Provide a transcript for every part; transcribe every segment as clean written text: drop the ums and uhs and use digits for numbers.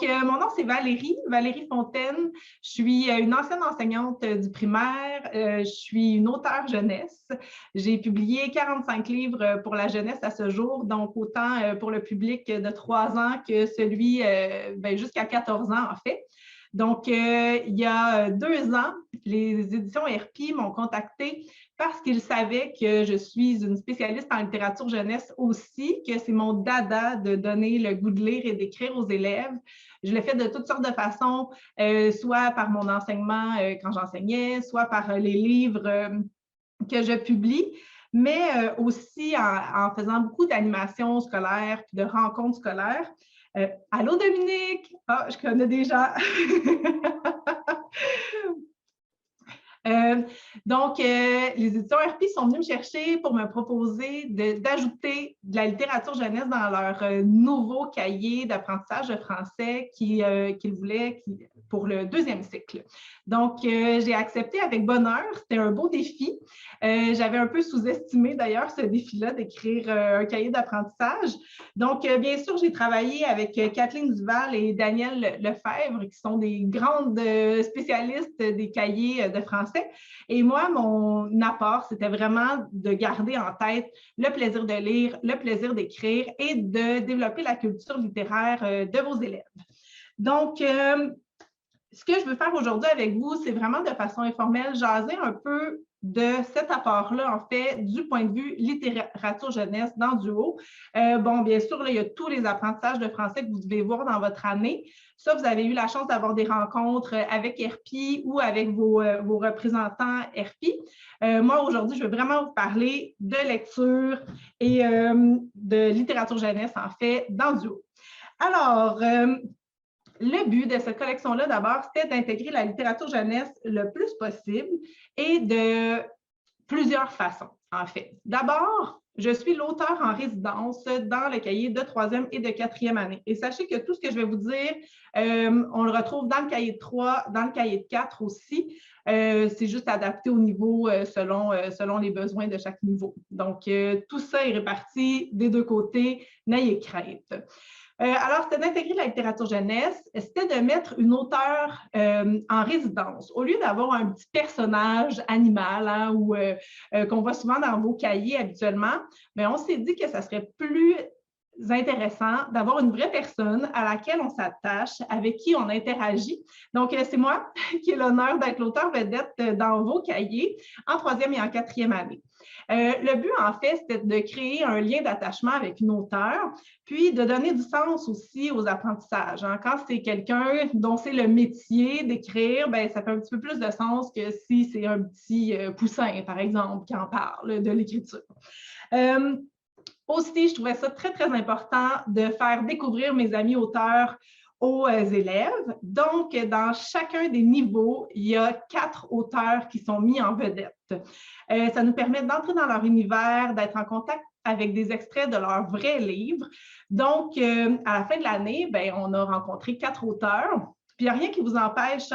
Mon nom, c'est Valérie Fontaine. Je suis une ancienne enseignante du primaire. Je suis une auteure jeunesse. J'ai publié 45 livres pour la jeunesse à ce jour, donc autant pour le public de 3 ans que celui jusqu'à 14 ans, en fait. Donc, il y a 2 ans, les éditions RP m'ont contactée parce qu'ils savaient que je suis une spécialiste en littérature jeunesse aussi, que c'est mon dada de donner le goût de lire et d'écrire aux élèves. Je l'ai fait de toutes sortes de façons, soit par mon enseignement quand j'enseignais, soit par les livres que je publie, mais aussi en faisant beaucoup d'animations scolaires puis de rencontres scolaires. Allô Dominique! Ah, je connais déjà. Les éditions RP sont venues me chercher pour me proposer d'ajouter de la littérature jeunesse dans leur nouveau cahier d'apprentissage de français qu'ils voulaient pour le 2e cycle. Donc, j'ai accepté avec bonheur. C'était un beau défi. J'avais un peu sous-estimé d'ailleurs ce défi-là d'écrire un cahier d'apprentissage. Donc, bien sûr, j'ai travaillé avec Kathleen Duval et Danielle Lefebvre, qui sont des grandes spécialistes des cahiers de français. Et moi, mon apport, c'était vraiment de garder en tête le plaisir de lire, le plaisir d'écrire et de développer la culture littéraire de vos élèves. Donc, ce que je veux faire aujourd'hui avec vous, c'est vraiment de façon informelle, jaser un peu de cet apport-là, en fait, du point de vue littérature jeunesse dans Duo. Bien sûr, là, il y a tous les apprentissages de français que vous devez voir dans votre année. Ça, vous avez eu la chance d'avoir des rencontres avec RP ou avec vos représentants RP. Moi, aujourd'hui, je veux vraiment vous parler de lecture et de littérature jeunesse, en fait, dans Duo. Alors, le but de cette collection-là, d'abord, c'était d'intégrer la littérature jeunesse le plus possible et de plusieurs façons, en fait. D'abord, je suis l'auteur en résidence dans le cahier de 3e et de 4e année. Et sachez que tout ce que je vais vous dire, on le retrouve dans le cahier de 3, dans le cahier de 4 aussi. C'est juste adapté au niveau selon les besoins de chaque niveau. Donc, tout ça est réparti des 2 côtés, n'ayez crainte. Alors, c'était d'intégrer la littérature jeunesse, c'était de mettre une auteure en résidence. Au lieu d'avoir un petit personnage animal qu'on voit souvent dans vos cahiers habituellement, mais on s'est dit que ça serait plus intéressant d'avoir une vraie personne à laquelle on s'attache, avec qui on interagit. Donc, c'est moi qui ai l'honneur d'être l'auteur vedette dans vos cahiers en 3e et en 4e année. Le but, en fait, c'était de créer un lien d'attachement avec une auteure, puis de donner du sens aussi aux apprentissages. Quand c'est quelqu'un dont c'est le métier d'écrire, ça fait un petit peu plus de sens que si c'est un petit poussin, par exemple, qui en parle de l'écriture. Aussi, je trouvais ça très, très important de faire découvrir mes amis auteurs aux élèves. Donc, dans chacun des niveaux, il y a 4 auteurs qui sont mis en vedette. Ça nous permet d'entrer dans leur univers, d'être en contact avec des extraits de leurs vrais livres. Donc, à la fin de l'année, on a rencontré 4 auteurs. Puis, il n'y a rien qui vous empêche,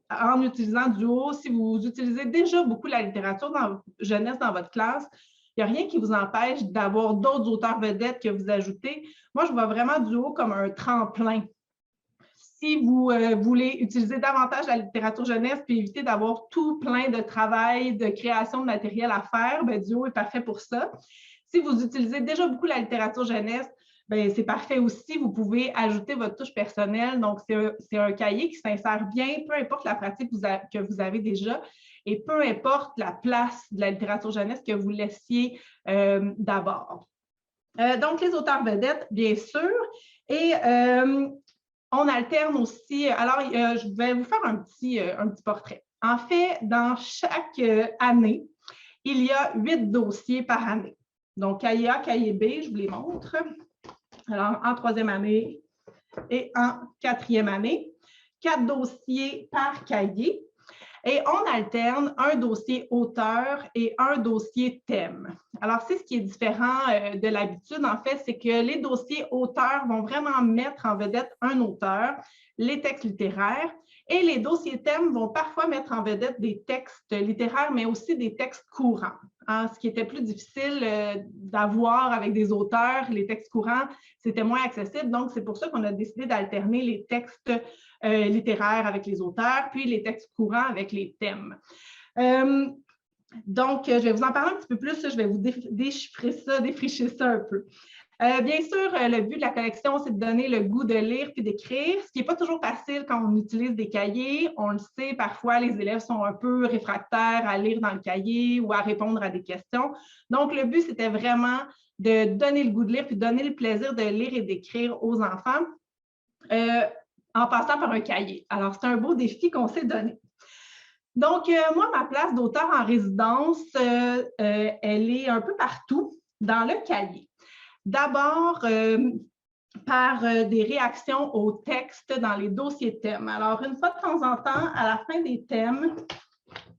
en utilisant Duo, si vous utilisez déjà beaucoup la littérature jeunesse dans votre classe, il n'y a rien qui vous empêche d'avoir d'autres auteurs vedettes que vous ajoutez. Moi, je vois vraiment Duo comme un tremplin. Si vous voulez utiliser davantage la littérature jeunesse puis éviter d'avoir tout plein de travail, de création de matériel à faire, Duo est parfait pour ça. Si vous utilisez déjà beaucoup la littérature jeunesse, c'est parfait aussi. Vous pouvez ajouter votre touche personnelle. Donc, c'est un cahier qui s'insère bien, peu importe la pratique que vous avez déjà et peu importe la place de la littérature jeunesse que vous laissiez d'abord. Donc, les auteurs vedettes, bien sûr. Et on alterne aussi. Alors, je vais vous faire un petit portrait. En fait, dans chaque année, il y a 8 dossiers par année. Donc, cahier A, cahier B, je vous les montre. Alors, en 3e année et en 4e année, 4 dossiers par cahier. Et on alterne un dossier auteur et un dossier thème. Alors, c'est ce qui est différent de l'habitude, en fait, c'est que les dossiers auteurs vont vraiment mettre en vedette un auteur, les textes littéraires. Et les dossiers thèmes vont parfois mettre en vedette des textes littéraires, mais aussi des textes courants. Hein, ce qui était plus difficile d'avoir avec des auteurs, les textes courants, c'était moins accessible. Donc, c'est pour ça qu'on a décidé d'alterner les textes littéraires avec les auteurs, puis les textes courants avec les thèmes. Donc, je vais vous en parler un petit peu plus. Je vais vous défricher ça un peu. Bien sûr, le but de la collection, c'est de donner le goût de lire puis d'écrire, ce qui n'est pas toujours facile quand on utilise des cahiers. On le sait, parfois, les élèves sont un peu réfractaires à lire dans le cahier ou à répondre à des questions. Donc, le but, c'était vraiment de donner le goût de lire puis de donner le plaisir de lire et d'écrire aux enfants en passant par un cahier. Alors, c'est un beau défi qu'on s'est donné. Donc, moi, ma place d'auteur en résidence, elle est un peu partout dans le cahier. D'abord, par des réactions aux textes dans les dossiers thèmes. Alors, une fois de temps en temps, à la fin des thèmes,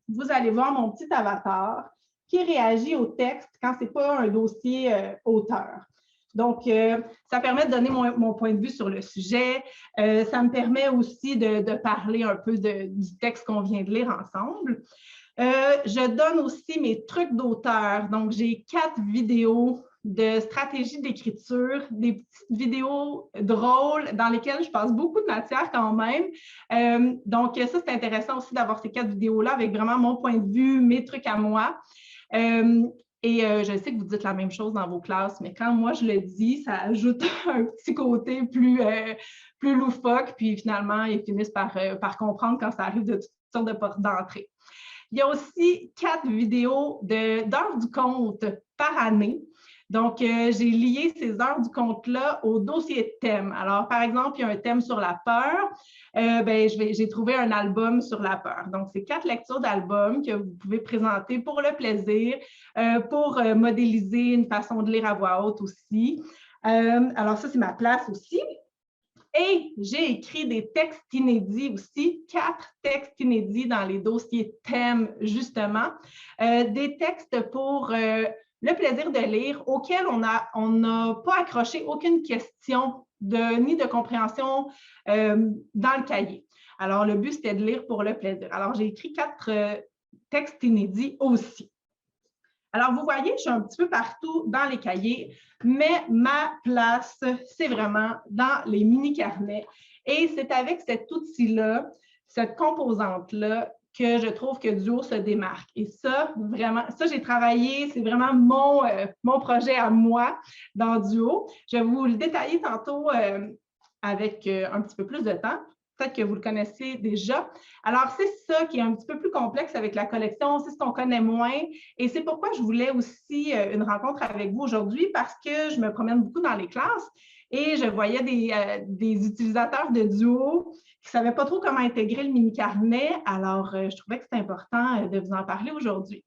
vous allez voir mon petit avatar qui réagit au texte quand ce n'est pas un dossier auteur. Donc, ça permet de donner mon point de vue sur le sujet. Ça me permet aussi de parler un peu du texte qu'on vient de lire ensemble. Je donne aussi mes trucs d'auteur. Donc, j'ai 4 vidéos de stratégie d'écriture, des petites vidéos drôles dans lesquelles je passe beaucoup de matière quand même. Donc, ça, c'est intéressant aussi d'avoir ces 4 vidéos-là avec vraiment mon point de vue, mes trucs à moi. Et je sais que vous dites la même chose dans vos classes, mais quand moi je le dis, ça ajoute un petit côté plus loufoque, puis finalement, ils finissent par comprendre quand ça arrive de toutes sortes de portes d'entrée. Il y a aussi 4 vidéos d'heures du compte par année. Donc, j'ai lié ces heures du compte-là au dossier de thème. Alors, par exemple, il y a un thème sur la peur. J'ai trouvé un album sur la peur. Donc, c'est 4 lectures d'albums que vous pouvez présenter pour le plaisir, pour modéliser une façon de lire à voix haute aussi. Alors, ça, c'est ma place aussi. Et j'ai écrit des textes inédits aussi, 4 textes inédits dans les dossiers thèmes, justement. Des textes pour le plaisir de lire, auxquels on n'a pas accroché aucune question ni de compréhension dans le cahier. Alors, le but, c'était de lire pour le plaisir. Alors, j'ai écrit 4 textes inédits aussi. Alors, vous voyez, je suis un petit peu partout dans les cahiers, mais ma place, c'est vraiment dans les mini-carnets. Et c'est avec cet outil-là, cette composante-là, que je trouve que Duo se démarque. Et ça, vraiment, ça, j'ai travaillé, c'est vraiment mon projet à moi dans Duo. Je vais vous le détailler tantôt avec un petit peu plus de temps. Peut-être que vous le connaissez déjà. Alors, c'est ça qui est un petit peu plus complexe avec la collection, c'est ce qu'on connaît moins. Et c'est pourquoi je voulais aussi une rencontre avec vous aujourd'hui, parce que je me promène beaucoup dans les classes et je voyais des utilisateurs de Duo qui ne savaient pas trop comment intégrer le mini-carnet. Alors, je trouvais que c'était important de vous en parler aujourd'hui.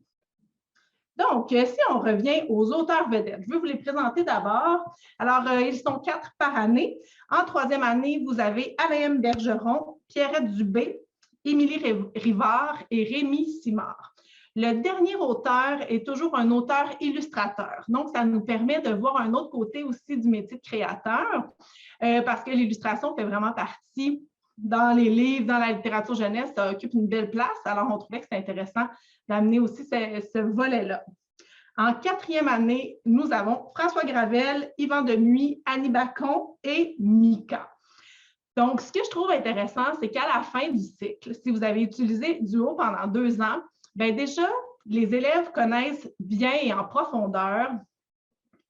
Donc, si on revient aux auteurs vedettes, je vais vous les présenter d'abord. Alors, ils sont 4 par année. En 3e année, vous avez Alain Bergeron, Pierrette Dubé, Émilie Rivard et Rémi Simard. Le dernier auteur est toujours un auteur-illustrateur. Donc, ça nous permet de voir un autre côté aussi du métier de créateur, parce que l'illustration fait vraiment partie dans les livres, dans la littérature jeunesse, ça occupe une belle place. Alors, on trouvait que c'était intéressant d'amener aussi ce volet-là. En 4e année, nous avons François Gravel, Yvan Demuy, Annie Bacon et Mika. Donc, ce que je trouve intéressant, c'est qu'à la fin du cycle, si vous avez utilisé Duo pendant 2 ans, bien déjà, les élèves connaissent bien et en profondeur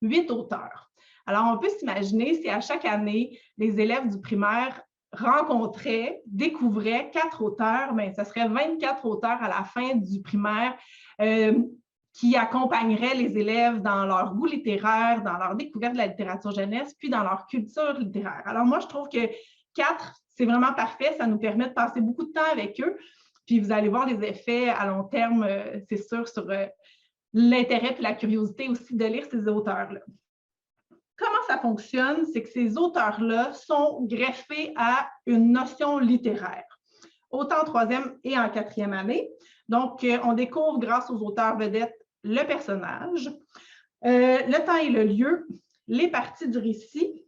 8 auteurs. Alors, on peut s'imaginer si à chaque année, les élèves du primaire rencontraient, découvraient 4 auteurs, bien, ce serait 24 auteurs à la fin du primaire qui accompagneraient les élèves dans leur goût littéraire, dans leur découverte de la littérature jeunesse, puis dans leur culture littéraire. Alors moi, je trouve que 4, c'est vraiment parfait. Ça nous permet de passer beaucoup de temps avec eux. Puis vous allez voir les effets à long terme, c'est sûr, sur l'intérêt et la curiosité aussi de lire ces auteurs-là. Comment ça fonctionne? C'est que ces auteurs-là sont greffés à une notion littéraire, autant en 3e et en 4e année. Donc, on découvre grâce aux auteurs vedettes le personnage, le temps et le lieu, les parties du récit,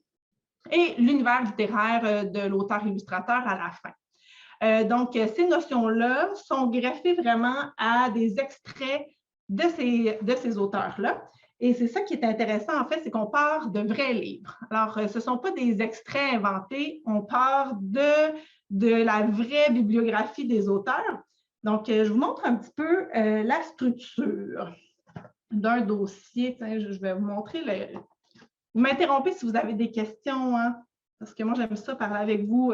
et l'univers littéraire de l'auteur-illustrateur à la fin. Donc, ces notions-là sont greffées vraiment à des extraits de ces auteurs-là. Et c'est ça qui est intéressant, en fait, c'est qu'on part de vrais livres. Alors, ce ne sont pas des extraits inventés, on part de la vraie bibliographie des auteurs. Donc, je vous montre un petit peu la structure d'un dossier. Tiens, je vais vous montrer. Vous m'interrompez si vous avez des questions, hein, parce que moi, j'aime ça parler avec vous.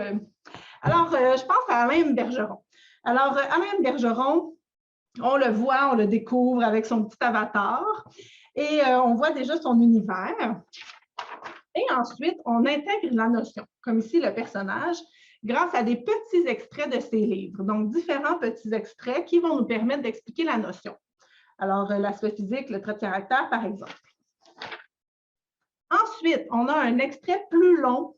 Alors, je pense à Alain Bergeron. Alors, Alain Bergeron, on le voit, on le découvre avec son petit avatar et on voit déjà son univers. Et ensuite, on intègre la notion, comme ici le personnage, grâce à des petits extraits de ses livres. Donc, différents petits extraits qui vont nous permettre d'expliquer la notion. Alors, l'aspect physique, le trait de caractère, par exemple. Ensuite, on a un extrait plus long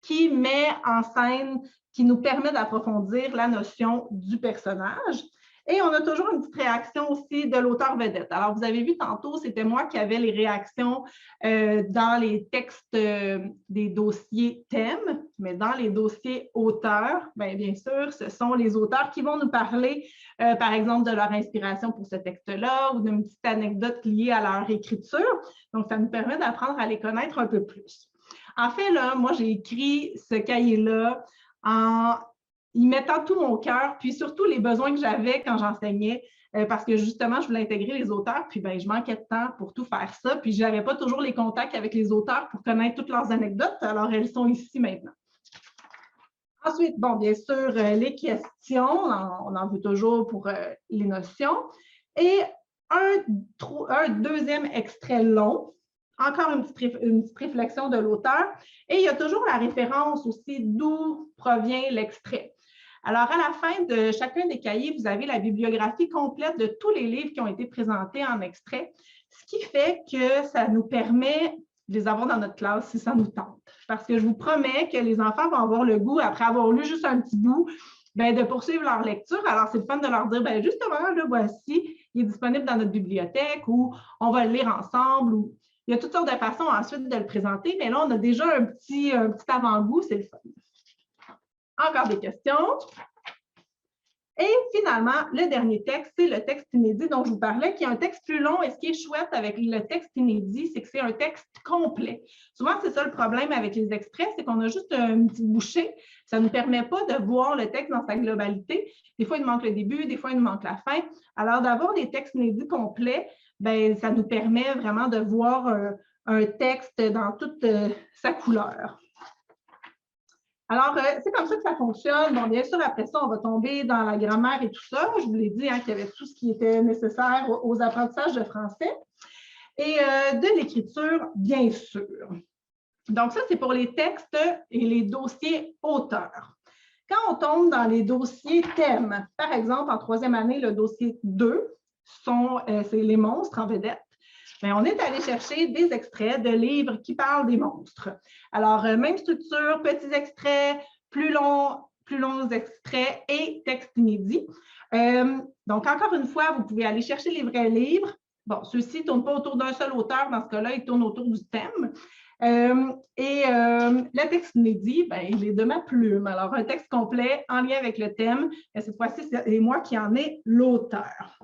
qui met en scène, qui nous permet d'approfondir la notion du personnage. Et on a toujours une petite réaction aussi de l'auteur vedette. Alors, vous avez vu tantôt, c'était moi qui avais les réactions dans les textes des dossiers thèmes, mais dans les dossiers auteurs, bien sûr, ce sont les auteurs qui vont nous parler, par exemple, de leur inspiration pour ce texte-là ou d'une petite anecdote liée à leur écriture. Donc, ça nous permet d'apprendre à les connaître un peu plus. En fait, là, moi, j'ai écrit ce cahier-là en y mettant tout mon cœur, puis surtout les besoins que j'avais quand j'enseignais, parce que justement, je voulais intégrer les auteurs, puis je manquais de temps pour tout faire ça, puis je n'avais pas toujours les contacts avec les auteurs pour connaître toutes leurs anecdotes, alors elles sont ici maintenant. Ensuite, bon, bien sûr, les questions, on en veut toujours pour les notions, et un deuxième extrait long, encore une petite réflexion de l'auteur, et il y a toujours la référence aussi d'où provient l'extrait. Alors, à la fin de chacun des cahiers, vous avez la bibliographie complète de tous les livres qui ont été présentés en extrait, ce qui fait que ça nous permet de les avoir dans notre classe si ça nous tente. Parce que je vous promets que les enfants vont avoir le goût, après avoir lu juste un petit bout, de poursuivre leur lecture. Alors, c'est le fun de leur dire, justement, le voici, il est disponible dans notre bibliothèque ou on va le lire ensemble. Ou... Il y a toutes sortes de façons ensuite de le présenter, mais là, on a déjà un petit avant-goût, c'est le fun. Encore des questions? Et finalement, le dernier texte, c'est le texte inédit dont je vous parlais, qui est un texte plus long. Et ce qui est chouette avec le texte inédit, c'est que c'est un texte complet. Souvent, c'est ça le problème avec les extraits, c'est qu'on a juste une petite bouchée. Ça ne nous permet pas de voir le texte dans sa globalité. Des fois, il manque le début, des fois, il manque la fin. Alors, d'avoir des textes inédits complets, ça nous permet vraiment de voir un texte dans toute sa couleur. Alors, c'est comme ça que ça fonctionne. Bon, bien sûr, après ça, on va tomber dans la grammaire et tout ça. Je vous l'ai dit qu'il y avait tout ce qui était nécessaire aux apprentissages de français. Et de l'écriture, bien sûr. Donc, ça, c'est pour les textes et les dossiers auteurs. Quand on tombe dans les dossiers thèmes, par exemple, en troisième année, le dossier 2, c'est les monstres en vedette. On est allé chercher des extraits de livres qui parlent des monstres. Alors, même structure, petits extraits, plus longs extraits et texte inédit. Donc, encore une fois, vous pouvez aller chercher les vrais livres. Bon, ceux-ci ne tournent pas autour d'un seul auteur. Dans ce cas-là, ils tournent autour du thème. Le texte inédit, il est de ma plume. Alors, un texte complet en lien avec le thème. Et cette fois-ci, c'est moi qui en ai l'auteur.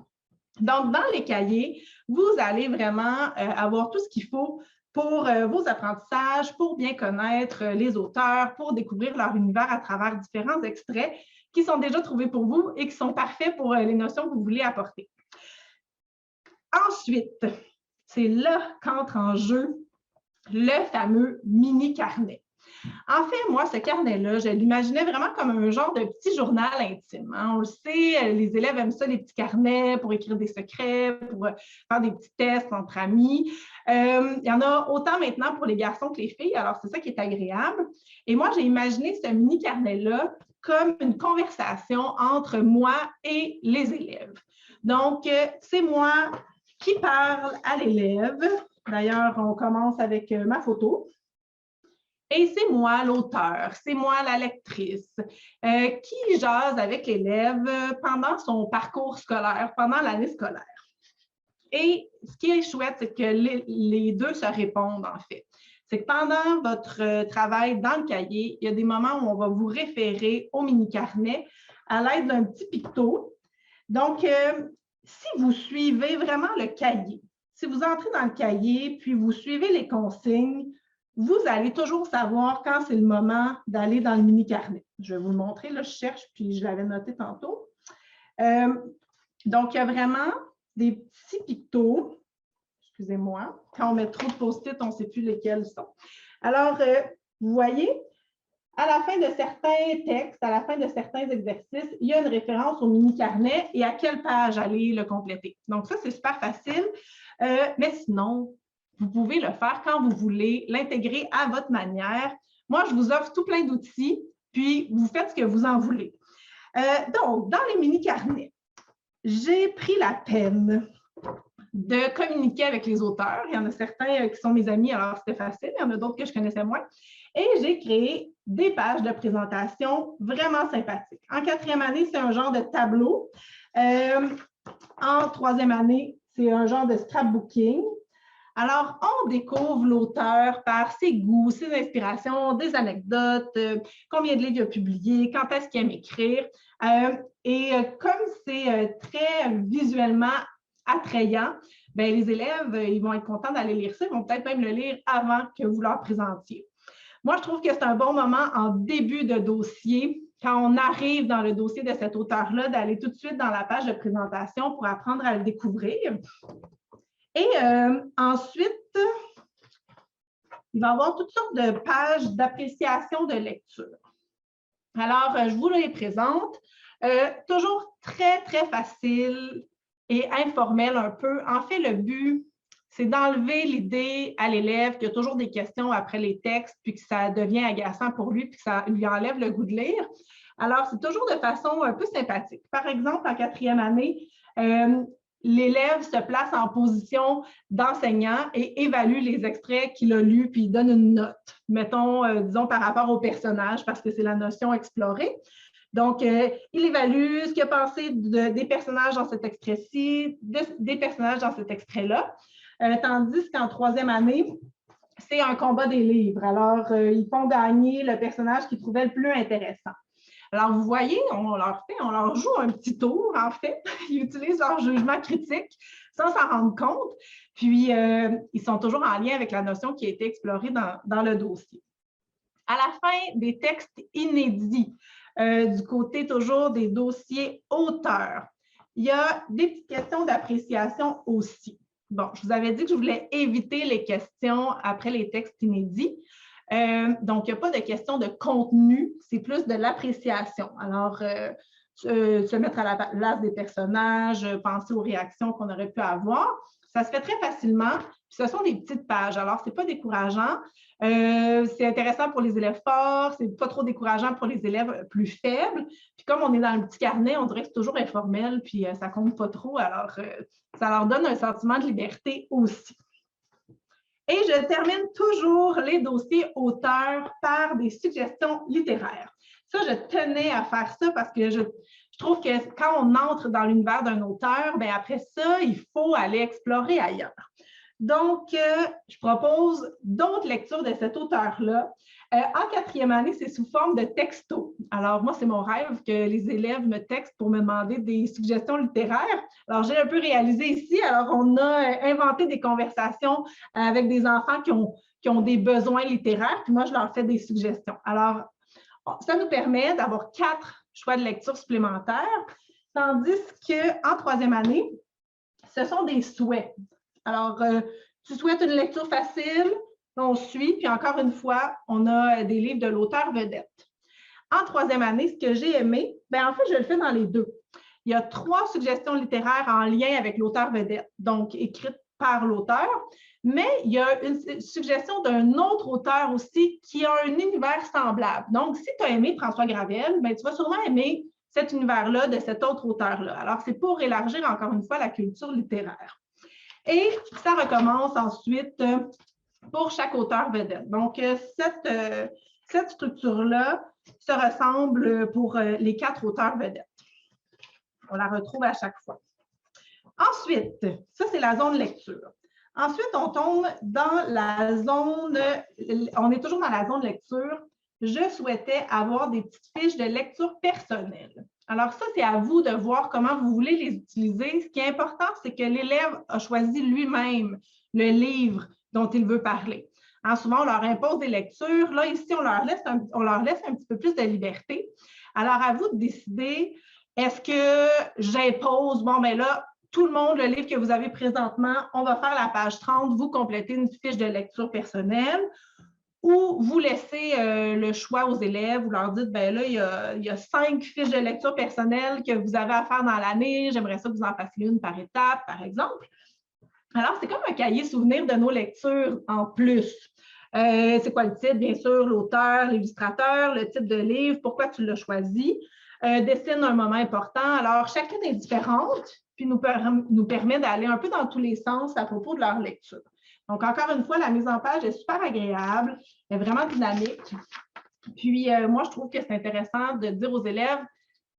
Donc, dans les cahiers, vous allez vraiment avoir tout ce qu'il faut pour vos apprentissages, pour bien connaître les auteurs, pour découvrir leur univers à travers différents extraits qui sont déjà trouvés pour vous et qui sont parfaits pour les notions que vous voulez apporter. Ensuite, c'est là qu'entre en jeu le fameux mini-carnet. En fait, moi, ce carnet-là, je l'imaginais vraiment comme un genre de petit journal intime. Hein. On le sait, les élèves aiment ça, les petits carnets pour écrire des secrets, pour faire des petits tests entre amis. Il y en a autant maintenant pour les garçons que les filles, alors c'est ça qui est agréable. Et moi, j'ai imaginé ce mini-carnet-là comme une conversation entre moi et les élèves. Donc, c'est moi qui parle à l'élève. D'ailleurs, on commence avec ma photo. Et c'est moi l'auteur, c'est moi la lectrice qui jase avec l'élève pendant son parcours scolaire, pendant l'année scolaire. Et ce qui est chouette, c'est que les deux se répondent en fait. c'est que pendant votre travail dans le cahier, il y a des moments où on va vous référer au mini-carnet à l'aide d'un petit picto. Donc, si vous suivez vraiment le cahier, si vous entrez dans le cahier, puis vous suivez les consignes, vous allez toujours savoir quand c'est le moment d'aller dans le mini-carnet. Je vais vous le montrer, là, je cherche, puis je l'avais noté tantôt. Donc, il y a vraiment des petits pictos. Excusez-moi. Quand on met trop de post-it, on ne sait plus lesquels sont. Alors, vous voyez, à la fin de certains textes, à la fin de certains exercices, il y a une référence au mini-carnet et à quelle page aller le compléter. Donc, ça, c'est super facile. Mais sinon, vous pouvez le faire quand vous voulez, l'intégrer à votre manière. Moi, je vous offre tout plein d'outils, puis vous faites ce que vous en voulez. Donc, dans les mini-carnets, j'ai pris la peine de communiquer avec les auteurs. Il y en a certains qui sont mes amis, alors c'était facile. Il y en a d'autres que je connaissais moins. Et j'ai créé des pages de présentation vraiment sympathiques. En 4e année, c'est un genre de tableau. En 3e année, c'est un genre de scrapbooking. Alors, on découvre l'auteur par ses goûts, ses inspirations, des anecdotes, combien de livres il a publié, quand est-ce qu'il aime écrire. Comme c'est très visuellement attrayant, bien, les élèves, ils vont être contents d'aller lire ça. Ils vont peut-être même le lire avant que vous leur présentiez. Moi, je trouve que c'est un bon moment en début de dossier, quand on arrive dans le dossier de cet auteur-là, d'aller tout de suite dans la page de présentation pour apprendre à le découvrir. Et ensuite, il va y avoir toutes sortes de pages d'appréciation de lecture. Alors, je vous les présente. Toujours très, très facile et informel un peu. En fait, le but, c'est d'enlever l'idée à l'élève qu'il y a toujours des questions après les textes, puis que ça devient agaçant pour lui, puis que ça lui enlève le goût de lire. Alors, c'est toujours de façon un peu sympathique. Par exemple, en 4e année, l'élève se place en position d'enseignant et évalue les extraits qu'il a lus, puis il donne une note, mettons, disons, par rapport au personnage, parce que c'est la notion explorée. Donc, il évalue ce qu'il a pensé des personnages dans cet extrait-ci, des personnages dans cet extrait-là, tandis qu'en 3e année, c'est un combat des livres. Alors, ils font gagner le personnage qu'ils trouvaient le plus intéressant. Alors, vous voyez, on leur joue un petit tour, en fait. Ils utilisent leur jugement critique sans s'en rendre compte. Puis, ils sont toujours en lien avec la notion qui a été explorée dans le dossier. À la fin des textes inédits, du côté toujours des dossiers auteurs, il y a des petites questions d'appréciation aussi. Bon, je vous avais dit que je voulais éviter les questions après les textes inédits. Donc, il n'y a pas de question de contenu, c'est plus de l'appréciation. Alors, se mettre à la place des personnages, penser aux réactions qu'on aurait pu avoir, ça se fait très facilement. Puis ce sont des petites pages, alors ce n'est pas décourageant. C'est intéressant pour les élèves forts, c'est pas trop décourageant pour les élèves plus faibles. Puis comme on est dans le petit carnet, on dirait que c'est toujours informel, puis ça compte pas trop, alors ça leur donne un sentiment de liberté aussi. Et je termine toujours les dossiers auteurs par des suggestions littéraires. Ça, je tenais à faire ça parce que je trouve que quand on entre dans l'univers d'un auteur, bien après ça, il faut aller explorer ailleurs. Donc, je propose d'autres lectures de cet auteur-là. En 4e année, c'est sous forme de texto. Alors, moi, c'est mon rêve que les élèves me textent pour me demander des suggestions littéraires. Alors, j'ai un peu réalisé ici. Alors, on a inventé des conversations avec des enfants qui ont des besoins littéraires, puis moi, je leur fais des suggestions. Alors, ça nous permet d'avoir 4 choix de lecture supplémentaires, tandis qu'en 3e année, ce sont des souhaits. Alors, tu souhaites une lecture facile, on suit, puis encore une fois, on a des livres de l'auteur vedette. En 3e année, ce que j'ai aimé, bien, en fait, je le fais dans les 2. Il y a 3 suggestions littéraires en lien avec l'auteur vedette, donc écrites par l'auteur, mais il y a une suggestion d'un autre auteur aussi qui a un univers semblable. Donc, si tu as aimé François Gravel, bien, tu vas sûrement aimer cet univers-là de cet autre auteur-là. Alors, c'est pour élargir encore une fois la culture littéraire. Et ça recommence ensuite pour chaque auteur vedette. Donc, cette structure-là se ressemble pour les 4 auteurs vedettes. On la retrouve à chaque fois. Ensuite, ça, c'est la zone lecture. Ensuite, on tombe dans la zone, on est toujours dans la zone lecture. Je souhaitais avoir des petites fiches de lecture personnelles. Alors ça, c'est à vous de voir comment vous voulez les utiliser. Ce qui est important, c'est que l'élève a choisi lui-même le livre dont il veut parler. Hein, souvent, on leur impose des lectures. Là, ici, on leur laisse un petit peu plus de liberté. Alors, à vous de décider, est-ce que j'impose, bon, mais là, tout le monde, le livre que vous avez présentement, on va faire la page 30, vous complétez une fiche de lecture personnelle, ou vous laissez le choix aux élèves, vous leur dites, ben là, il y a 5 fiches de lecture personnelle que vous avez à faire dans l'année, j'aimerais ça que vous en fassiez une par étape, par exemple. Alors, c'est comme un cahier souvenir de nos lectures en plus. C'est quoi le titre? Bien sûr, l'auteur, l'illustrateur, le type de livre, pourquoi tu l'as choisi. Dessine un moment important. Alors, chacune est différente, puis nous permet d'aller un peu dans tous les sens à propos de leur lecture. Donc, encore une fois, la mise en page est super agréable, elle est vraiment dynamique. Puis, moi, je trouve que c'est intéressant de dire aux élèves,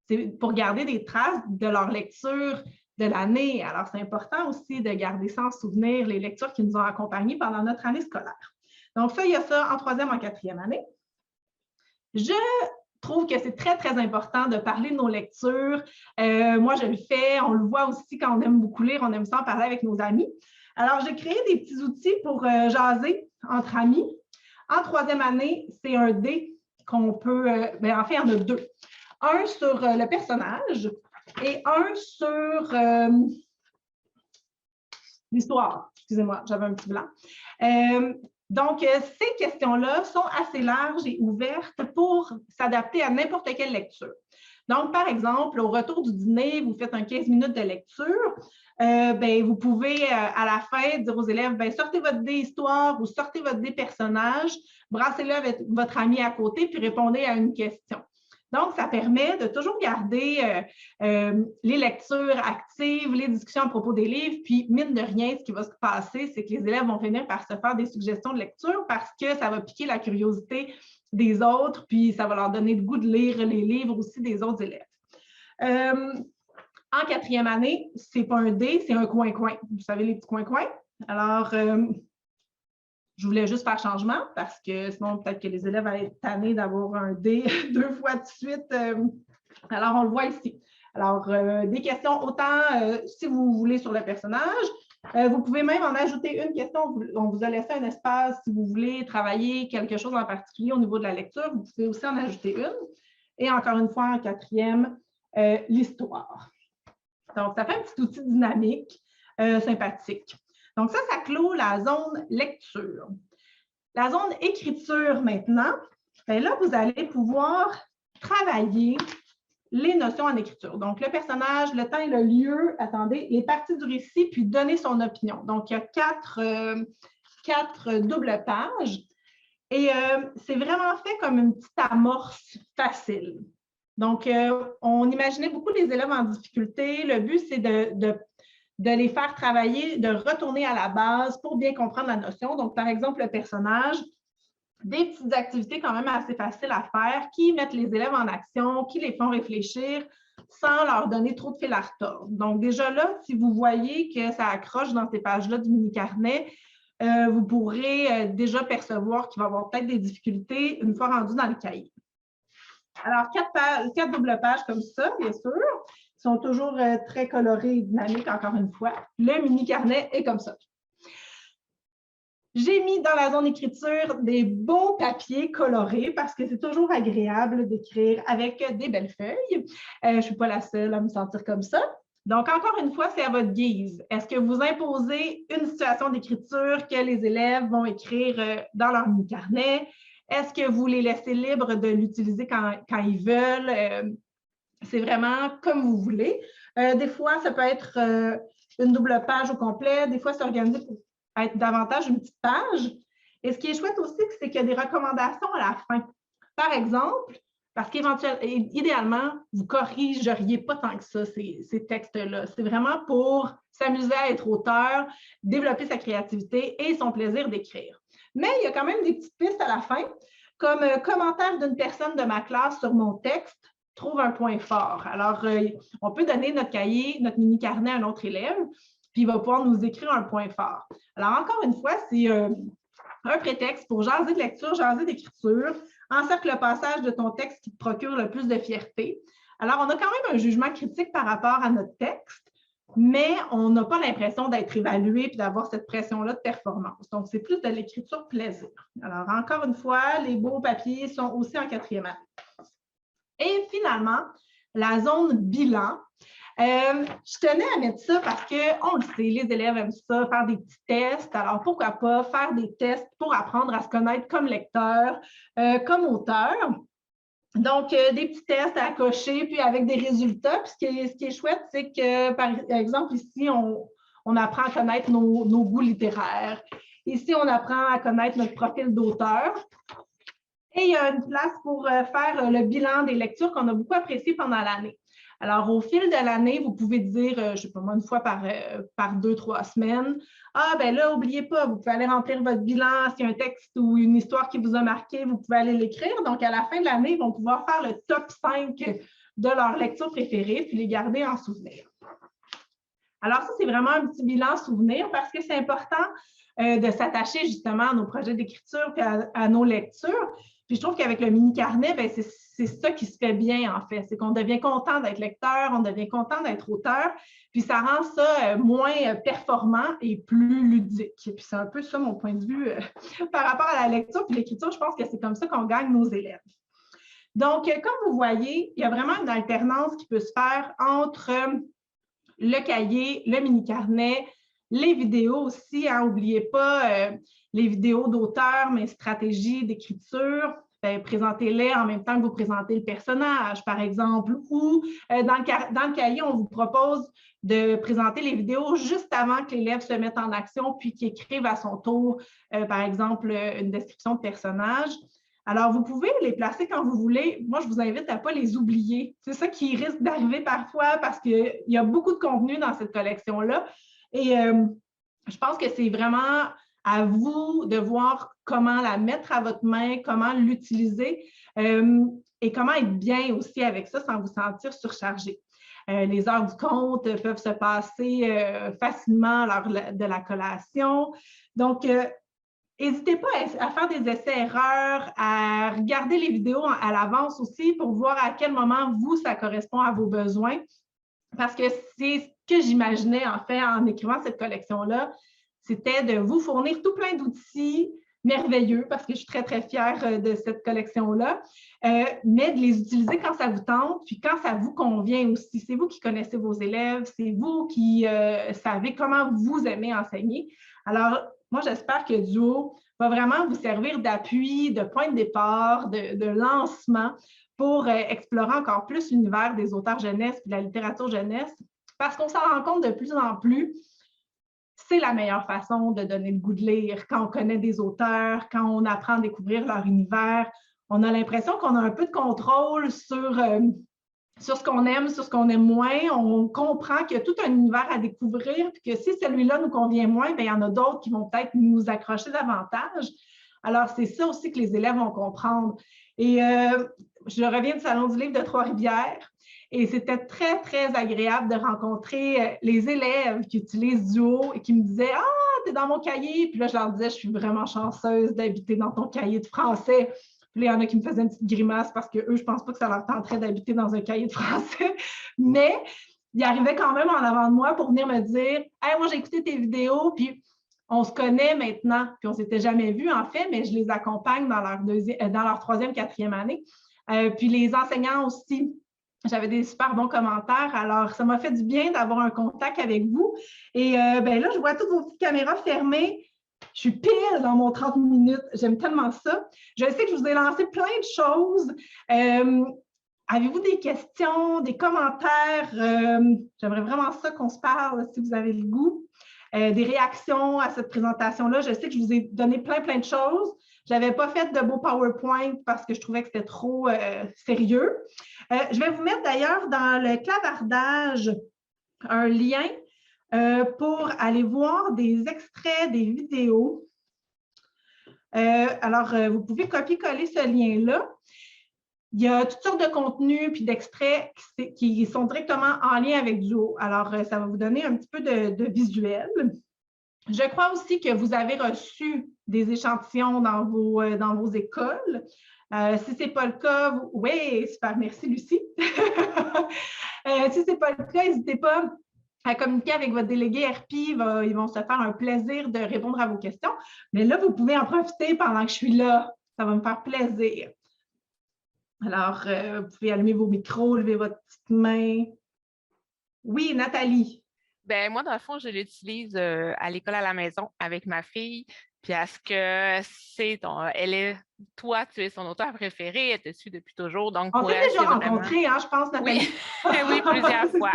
c'est pour garder des traces de leur lecture de l'année. Alors, c'est important aussi de garder ça en souvenir, les lectures qui nous ont accompagnés pendant notre année scolaire. Donc, ça, il y a ça en 3e, en 4e année. Je trouve que c'est très, très important de parler de nos lectures. Moi, je le fais. On le voit aussi quand on aime beaucoup lire, on aime ça en parler avec nos amis. Alors, j'ai créé des petits outils pour jaser entre amis. En 3e année, c'est un dé qu'on peut... en fait, il y en a 2. Un sur le personnage et un sur l'histoire. Excusez-moi, j'avais un petit blanc. Donc, ces questions-là sont assez larges et ouvertes pour s'adapter à n'importe quelle lecture. Donc, par exemple, au retour du dîner, vous faites un 15 minutes de lecture. Vous pouvez, à la fin, dire aux élèves, sortez votre dé histoire ou sortez votre dé personnage, brassez-le avec votre ami à côté, puis répondez à une question. Donc, ça permet de toujours garder les lectures actives, les discussions à propos des livres, puis mine de rien, ce qui va se passer, c'est que les élèves vont finir par se faire des suggestions de lecture parce que ça va piquer la curiosité des autres, puis ça va leur donner le goût de lire les livres aussi des autres élèves. En 4e année, ce n'est pas un dé, c'est un coin-coin. Vous savez, les petits coins-coins? Alors, je voulais juste faire changement parce que sinon, peut-être que les élèves allaient être tannés d'avoir un dé 2 fois de suite. Alors, on le voit ici. Alors, des questions autant si vous voulez sur le personnage. Vous pouvez même en ajouter une question. On vous a laissé un espace si vous voulez travailler quelque chose en particulier au niveau de la lecture. Vous pouvez aussi en ajouter une. Et encore une fois, en 4e, l'histoire. Donc, ça fait un petit outil dynamique, sympathique. Donc, ça clôt la zone lecture. La zone écriture maintenant, là, vous allez pouvoir travailler les notions en écriture. Donc, le personnage, le temps et le lieu, attendez, les parties du récit, puis donner son opinion. Donc, il y a 4 doubles pages et c'est vraiment fait comme une petite amorce facile. Donc, on imaginait beaucoup les élèves en difficulté. Le but, c'est de les faire travailler, de retourner à la base pour bien comprendre la notion. Donc, par exemple, le personnage, des petites activités quand même assez faciles à faire qui mettent les élèves en action, qui les font réfléchir sans leur donner trop de fil à retordre. Donc, déjà là, si vous voyez que ça accroche dans ces pages-là du mini-carnet, vous pourrez déjà percevoir qu'il va y avoir peut-être des difficultés une fois rendu dans le cahier. Alors, 4 doubles pages comme ça, bien sûr, sont toujours très colorés et dynamiques, encore une fois. Le mini-carnet est comme ça. J'ai mis dans la zone écriture des beaux papiers colorés parce que c'est toujours agréable d'écrire avec des belles feuilles. Je ne suis pas la seule à me sentir comme ça. Donc, encore une fois, c'est à votre guise. Est-ce que vous imposez une situation d'écriture que les élèves vont écrire dans leur mini-carnet? Est-ce que vous les laissez libres de l'utiliser quand ils veulent? C'est vraiment comme vous voulez. Des fois, ça peut être une double page au complet. Des fois, c'est organisé pour être davantage une petite page. Et ce qui est chouette aussi, c'est qu'il y a des recommandations à la fin. Par exemple, parce qu'idéalement, vous ne corrigeriez pas tant que ça, ces textes-là. C'est vraiment pour s'amuser à être auteur, développer sa créativité et son plaisir d'écrire. Mais il y a quand même des petites pistes à la fin, comme commentaire d'une personne de ma classe sur mon texte, trouve un point fort. Alors, on peut donner notre cahier, notre mini-carnet à un autre élève puis il va pouvoir nous écrire un point fort. Alors, encore une fois, c'est un prétexte pour jaser de lecture, jaser d'écriture, encercle le passage de ton texte qui te procure le plus de fierté. Alors, on a quand même un jugement critique par rapport à notre texte, mais on n'a pas l'impression d'être évalué et d'avoir cette pression-là de performance. Donc, c'est plus de l'écriture plaisir. Alors, encore une fois, les beaux papiers sont aussi en 4e année. Et finalement, la zone bilan. Je tenais à mettre ça parce qu'on le sait, les élèves aiment ça, faire des petits tests. Alors, pourquoi pas faire des tests pour apprendre à se connaître comme lecteur, comme auteur. Donc, des petits tests à cocher, puis avec des résultats. Puis ce qui est chouette, c'est que, par exemple, ici, on apprend à connaître nos goûts littéraires. Ici, on apprend à connaître notre profil d'auteur. Et il y a une place pour faire le bilan des lectures qu'on a beaucoup appréciées pendant l'année. Alors, au fil de l'année, vous pouvez dire, je ne sais pas moi, une fois par 2-3 semaines, ah, ben là, n'oubliez pas, vous pouvez aller remplir votre bilan. S'il y a un texte ou une histoire qui vous a marqué, vous pouvez aller l'écrire. Donc, à la fin de l'année, ils vont pouvoir faire le top 5 de leurs lectures préférées puis les garder en souvenir. Alors, ça, c'est vraiment un petit bilan souvenir parce que c'est important de s'attacher justement à nos projets d'écriture et à nos lectures. Puis je trouve qu'avec le mini-carnet, ben, c'est ça qui se fait bien, en fait. C'est qu'on devient content d'être lecteur, on devient content d'être auteur, puis ça rend ça moins performant et plus ludique. Puis c'est un peu ça mon point de vue par rapport à la lecture puis l'écriture. Je pense que c'est comme ça qu'on gagne nos élèves. Donc, comme vous voyez, il y a vraiment une alternance qui peut se faire entre le cahier, le mini-carnet, les vidéos aussi. N'oubliez pas les vidéos d'auteur, mais stratégies d'écriture. Présentez-les en même temps que vous présentez le personnage, par exemple. Ou dans le cahier, on vous propose de présenter les vidéos juste avant que l'élève se mette en action, puis qu'il écrive à son tour, par exemple, une description de personnage. Alors, vous pouvez les placer quand vous voulez. Moi, je vous invite à ne pas les oublier. C'est ça qui risque d'arriver parfois parce qu'il y a beaucoup de contenu dans cette collection-là. Et je pense que c'est vraiment à vous de voir comment la mettre à votre main, comment l'utiliser et comment être bien aussi avec ça sans vous sentir surchargé. Les heures du compte peuvent se passer facilement lors de la collation. Donc, n'hésitez pas à faire des essais-erreurs, à regarder les vidéos à l'avance aussi pour voir à quel moment vous, ça correspond à vos besoins. Parce que c'est ce que j'imaginais en fait en écrivant cette collection-là, c'était de vous fournir tout plein d'outils merveilleux, parce que je suis très, très fière de cette collection-là, mais de les utiliser quand ça vous tente, puis quand ça vous convient aussi. C'est vous qui connaissez vos élèves, c'est vous qui savez comment vous aimez enseigner. Alors, moi, j'espère que Duo va vraiment vous servir d'appui, de point de départ, de lancement pour explorer encore plus l'univers des auteurs jeunesse et de la littérature jeunesse, parce qu'on s'en rend compte de plus en plus, c'est la meilleure façon de donner le goût de lire. Quand on connaît des auteurs, quand on apprend à découvrir leur univers, on a l'impression qu'on a un peu de contrôle sur ce qu'on aime, sur ce qu'on aime moins. On comprend qu'il y a tout un univers à découvrir, puis que si celui-là nous convient moins, bien, il y en a d'autres qui vont peut-être nous accrocher davantage. Alors, c'est ça aussi que les élèves vont comprendre. Et je reviens du Salon du livre de Trois-Rivières et c'était très, très agréable de rencontrer les élèves qui utilisent Duo et qui me disaient « Ah, tu es dans mon cahier! » Puis là, je leur disais « Je suis vraiment chanceuse d'habiter dans ton cahier de français. » Puis là, il y en a qui me faisaient une petite grimace parce qu'eux, je ne pense pas que ça leur tenterait d'habiter dans un cahier de français. Mais ils arrivaient quand même en avant de moi pour venir me dire « Hey, moi, j'ai écouté tes vidéos, puis on se connaît maintenant, puis on ne s'était jamais vus en fait, mais je les accompagne dans leur 3e, 4e année. Puis les enseignants aussi, j'avais des super bons commentaires. Alors, ça m'a fait du bien d'avoir un contact avec vous. Et ben là, je vois toutes vos petites caméras fermées. Je suis pile dans mon 30 minutes. J'aime tellement ça. Je sais que je vous ai lancé plein de choses. Avez-vous des questions, des commentaires? J'aimerais vraiment ça qu'on se parle si vous avez le goût. Des réactions à cette présentation-là. Je sais que je vous ai donné plein de choses. Je n'avais pas fait de beau PowerPoint parce que je trouvais que c'était trop sérieux. Je vais vous mettre d'ailleurs dans le clavardage un lien pour aller voir des extraits des vidéos. Alors, vous pouvez copier-coller ce lien-là. il y a toutes sortes de contenus puis d'extraits qui sont directement en lien avec Duo. Alors, ça va vous donner un petit peu de visuel. Je crois aussi que vous avez reçu des échantillons dans vos écoles. Si ce n'est pas le cas, oui, super, merci Lucie. Si ce n'est pas le cas, n'hésitez pas à communiquer avec votre délégué RP. Ils vont se faire un plaisir de répondre à vos questions. Mais là, vous pouvez en profiter pendant que je suis là. Ça va me faire plaisir. Alors, vous pouvez allumer vos micros, lever votre petite main. Oui, Nathalie. Ben moi, dans le fond, je l'utilise à l'école à la maison avec ma fille. Puis à ce que toi, tu es son auteur préféré, elle te suit depuis toujours. Donc, on s'est déjà rencontrés, hein, je pense, Nathalie. Oui, oui, plusieurs fois.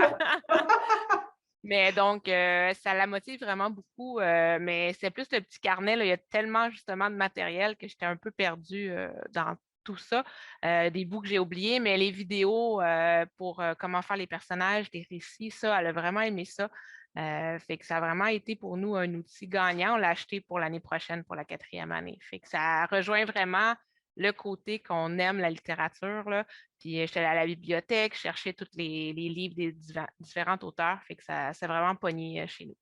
Mais donc, ça la motive vraiment beaucoup. Mais c'est plus le petit carnet, là, il y a tellement justement de matériel que j'étais un peu perdue dans tout ça. Des bouts que j'ai oubliés, mais les vidéos pour comment faire les personnages, des récits, ça, elle a vraiment aimé ça. Fait que ça a vraiment été pour nous un outil gagnant. On l'a acheté pour l'année prochaine, pour la 4e année. Fait que ça rejoint vraiment le côté qu'on aime la littérature, là. Puis j'étais allée à la bibliothèque, chercher tous les livres des différents auteurs. Fait que ça s'est vraiment pogné chez nous.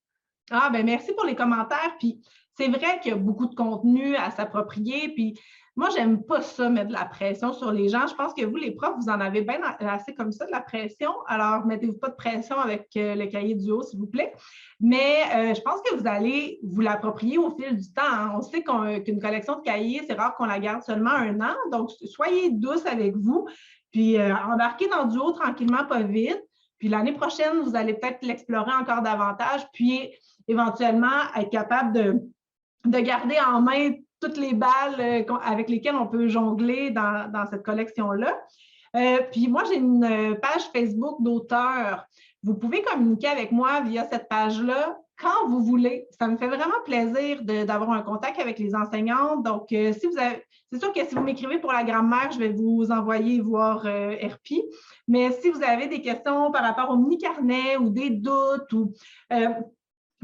Ah, ben merci pour les commentaires. Puis c'est vrai qu'il y a beaucoup de contenu à s'approprier. Puis moi, j'aime pas ça, mettre de la pression sur les gens. Je pense que vous, les profs, vous en avez bien assez comme ça, de la pression. Alors, mettez-vous pas de pression avec le cahier Duo, s'il vous plaît. Mais je pense que vous allez vous l'approprier au fil du temps, hein. On sait qu'une collection de cahiers, c'est rare qu'on la garde seulement 1 an. Donc, soyez douce avec vous. Puis embarquez dans Duo tranquillement, pas vite. Puis l'année prochaine, vous allez peut-être l'explorer encore davantage. Puis éventuellement être capable de garder en main toutes les balles avec lesquelles on peut jongler dans cette collection-là. Puis moi, j'ai une page Facebook d'auteur. Vous pouvez communiquer avec moi via cette page-là quand vous voulez. Ça me fait vraiment plaisir d'avoir un contact avec les enseignantes. Donc, c'est sûr que si vous m'écrivez pour la grammaire, je vais vous envoyer voir RP. Mais si vous avez des questions par rapport au mini-carnet ou des doutes ou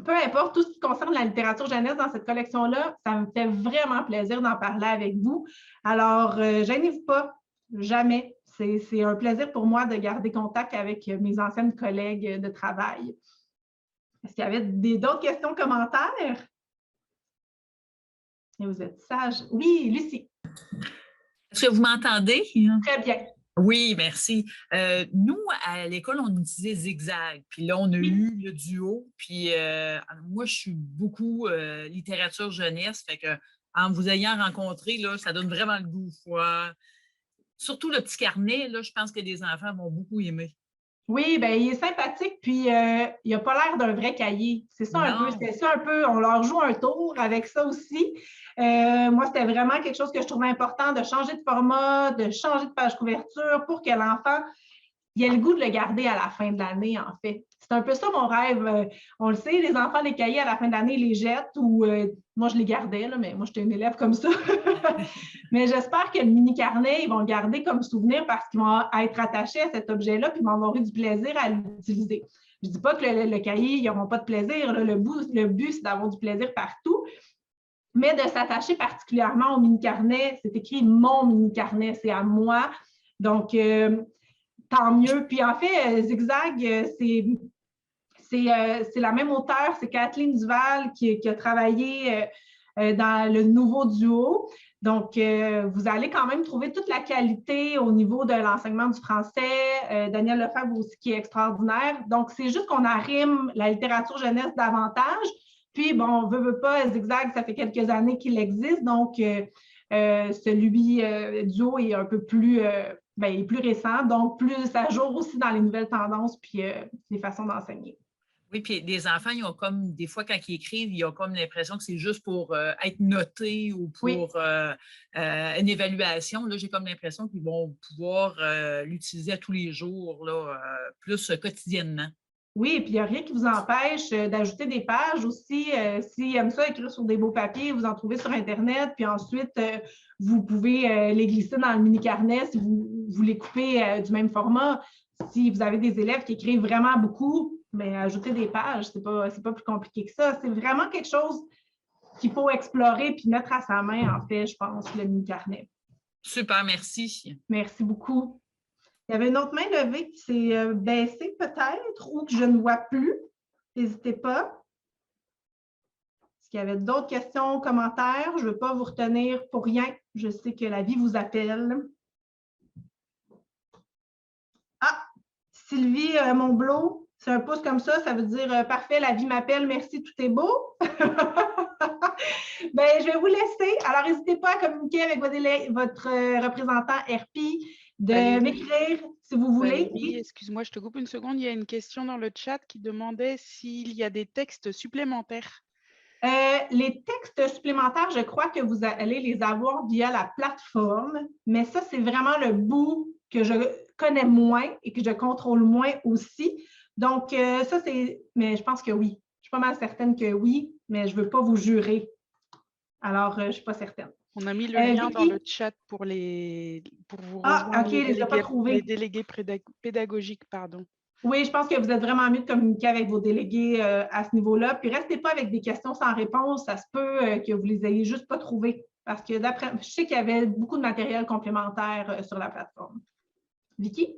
peu importe, tout ce qui concerne la littérature jeunesse dans cette collection-là, ça me fait vraiment plaisir d'en parler avec vous. Alors, gênez-vous pas, jamais. C'est un plaisir pour moi de garder contact avec mes anciennes collègues de travail. Est-ce qu'il y avait d'autres questions, commentaires? Et vous êtes sage. Oui, Lucie. Est-ce que vous m'entendez? Très bien. Oui, merci. Nous, à l'école, on utilisait Zigzag. Puis là, on a eu le Duo. Puis moi, je suis beaucoup littérature jeunesse. Fait que en vous ayant rencontré, là, ça donne vraiment le goût. Surtout le petit carnet, là, je pense que les enfants vont beaucoup aimer. Oui, bien, il est sympathique, puis il n'a pas l'air d'un vrai cahier. C'est ça un peu, c'est ça un peu. On leur joue un tour avec ça aussi. Moi, c'était vraiment quelque chose que je trouvais important, de changer de format, de changer de page couverture pour que l'enfant ait le goût de le garder à la fin de l'année, en fait. C'est un peu ça mon rêve. On le sait, les enfants, les cahiers, à la fin de l'année, ils les jettent ou moi, je les gardais, là, mais moi, j'étais une élève comme ça. Mais j'espère que le mini-carnet, ils vont le garder comme souvenir parce qu'ils vont être attachés à cet objet-là puis ils vont avoir eu du plaisir à l'utiliser. Je ne dis pas que le cahier, ils n'auront pas de plaisir. Là. Le but, c'est d'avoir du plaisir partout. Mais de s'attacher particulièrement au mini-carnet, c'est écrit « mon mini-carnet », c'est à moi. Donc, tant mieux. Puis en fait, Zigzag, c'est la même auteure, c'est Kathleen Duval qui a travaillé dans le nouveau Duo. Donc, vous allez quand même trouver toute la qualité au niveau de l'enseignement du français. Daniel Lefebvre aussi qui est extraordinaire. Donc, c'est juste qu'on arrime la littérature jeunesse davantage. Puis, bon, veut pas, Zigzag, ça fait quelques années qu'il existe. Donc, celui Duo est un peu plus, il est plus récent. Donc, plus à jour aussi dans les nouvelles tendances puis les façons d'enseigner. Oui, puis les enfants, ils ont comme, des fois, quand ils écrivent, ils ont comme l'impression que c'est juste pour être notés ou pour une évaluation. Là, j'ai comme l'impression qu'ils vont pouvoir l'utiliser à tous les jours, là, plus quotidiennement. Oui, puis il n'y a rien qui vous empêche d'ajouter des pages aussi. S'ils aiment ça, écrire sur des beaux papiers, vous en trouvez sur Internet, puis ensuite, vous pouvez les glisser dans le mini-carnet si vous les coupez du même format. Si vous avez des élèves qui écrivent vraiment beaucoup, bien, ajouter des pages, c'est pas plus compliqué que ça. C'est vraiment quelque chose qu'il faut explorer puis mettre à sa main, en fait, je pense, le mini-carnet. Super, merci. Merci beaucoup. Il y avait une autre main levée qui s'est baissée peut-être ou que je ne vois plus. N'hésitez pas. Est-ce qu'il y avait d'autres questions, commentaires? Je ne veux pas vous retenir pour rien. Je sais que la vie vous appelle. Ah! Sylvie Monblot, c'est un pouce comme ça veut dire parfait, la vie m'appelle, merci, tout est beau. Ben, je vais vous laisser. Alors, n'hésitez pas à communiquer avec votre représentant RP, de m'écrire si vous voulez. Valérie, excuse-moi, je te coupe une seconde. Il y a une question dans le chat qui demandait s'il y a des textes supplémentaires. Les textes supplémentaires, je crois que vous allez les avoir via la plateforme, mais ça, c'est vraiment le bout que je connais moins et que je contrôle moins aussi. Donc, ça, c'est... Mais je pense que oui. Je suis pas mal certaine que oui, mais je ne veux pas vous jurer. Alors, je ne suis pas certaine. On a mis le lien Vicky? dans le chat pour vous rejoindre, Ah, OK, je ne les ai pas trouvés. les délégués pédagogiques, pardon. Oui, je pense que vous êtes vraiment mieux de communiquer avec vos délégués à ce niveau-là. Puis, restez pas avec des questions sans réponse. Ça se peut que vous les ayez juste pas trouvées. Parce que je sais qu'il y avait beaucoup de matériel complémentaire sur la plateforme. Vicky?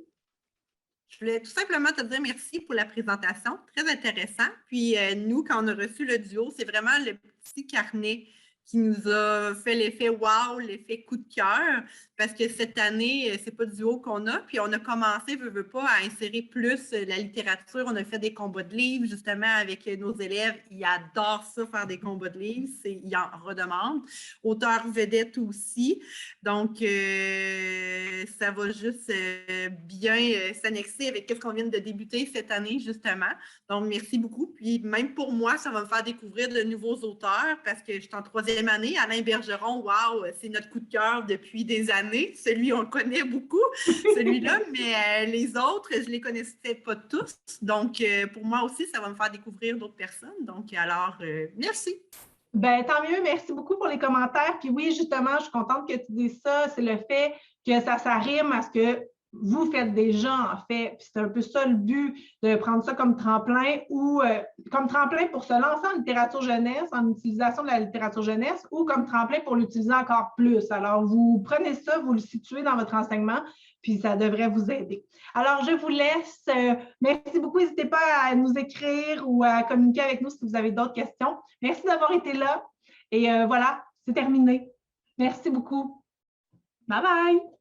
Je voulais tout simplement te dire merci pour la présentation, très intéressant. Puis nous, quand on a reçu le duo, c'est vraiment le petit carnet qui nous a fait l'effet wow, l'effet coup de cœur, parce que cette année, c'est pas du duo qu'on a, puis on a commencé, veut pas, à insérer plus la littérature. On a fait des combats de livres, justement, avec nos élèves. Ils adorent ça, faire des combats de livres. Ils en redemandent. Auteurs vedettes aussi. Donc, ça va juste bien s'annexer avec ce qu'on vient de débuter cette année, justement. Donc, merci beaucoup. Puis, même pour moi, ça va me faire découvrir de nouveaux auteurs, parce que je suis en 3e année. Alain Bergeron, wow, c'est notre coup de cœur depuis des années. Celui, on le connaît beaucoup, celui-là, mais les autres, je ne les connaissais pas tous. Donc, pour moi aussi, ça va me faire découvrir d'autres personnes. Donc, alors, merci. Ben, tant mieux, merci beaucoup pour les commentaires. Puis oui, justement, je suis contente que tu dises ça. C'est le fait que ça rime à ce que vous faites déjà, en fait. Puis c'est un peu ça le but, de prendre ça comme tremplin ou comme tremplin pour se lancer en littérature jeunesse, en utilisation de la littérature jeunesse, ou comme tremplin pour l'utiliser encore plus. Alors, vous prenez ça, vous le situez dans votre enseignement, puis ça devrait vous aider. Alors, je vous laisse. Merci beaucoup. N'hésitez pas à nous écrire ou à communiquer avec nous si vous avez d'autres questions. Merci d'avoir été là. Et voilà, c'est terminé. Merci beaucoup. Bye bye.